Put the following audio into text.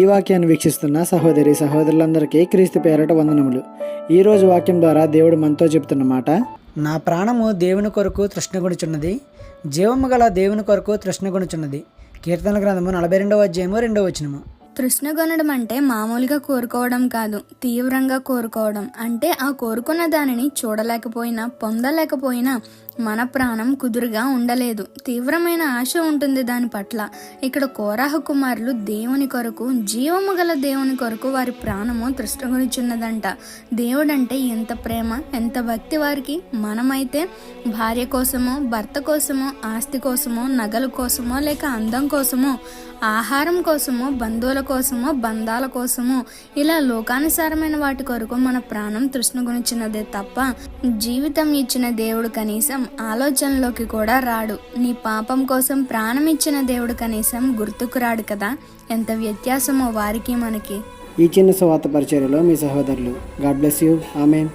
ఈ వాక్యాన్ని వీక్షిస్తున్న సహోదరి సహోదరులందరికీ క్రీస్తు పేరట వందనములు. ఈరోజు వాక్యం ద్వారా దేవుడు మనతో చెబుతున్న మాట, నా ప్రాణము దేవుని కొరకు తృష్ణగొనుచున్నది, జీవము గల దేవుని కొరకు తృష్ణగొనుచున్నది. కీర్తన గ్రంథము 42వ అధ్యాయము 2వ వచనము. తృష్ణగొనడం అంటే మామూలుగా కోరుకోవడం కాదు, తీవ్రంగా కోరుకోవడం. అంటే ఆ కోరుకున్న దానిని చూడలేకపోయినా పొందలేకపోయినా మన ప్రాణం కుదురుగా ఉండలేదు, తీవ్రమైన ఆశ ఉంటుంది దాని పట్ల. ఇక్కడ కోరాహు కుమారులు దేవుని కొరకు, జీవము గల దేవుని కొరకు వారి ప్రాణము తృష్ణగొనిచున్నదంట. దేవుడంటే ఎంత ప్రేమ, ఎంత భక్తి వారికి. మనమైతే భార్య కోసమో, భర్త కోసమో, ఆస్తి కోసమో, నగల కోసమో, లేక అందం కోసమో, ఆహారం కోసమో, బంధువుల కోసమో, బంధాల కోసమో, ఇలా లోకానుసారమైన వాటి కొరకు మన ప్రాణం తృష్ణగొనిచున్నదే తప్ప జీవితం ఇచ్చిన దేవుడు కనీసం ఆలోచనలోకి కూడా రాడు. నీ పాపం కోసం ప్రాణం ఇచ్చిన దేవుడు కనీసం గుర్తుకు రాడు కదా. ఎంత వ్యత్యాసమో వారికి మనకి. ఈ చిన్న సువార్త పరిచర్యలో మీ సహోదరులు. God bless you. ఆమేన్.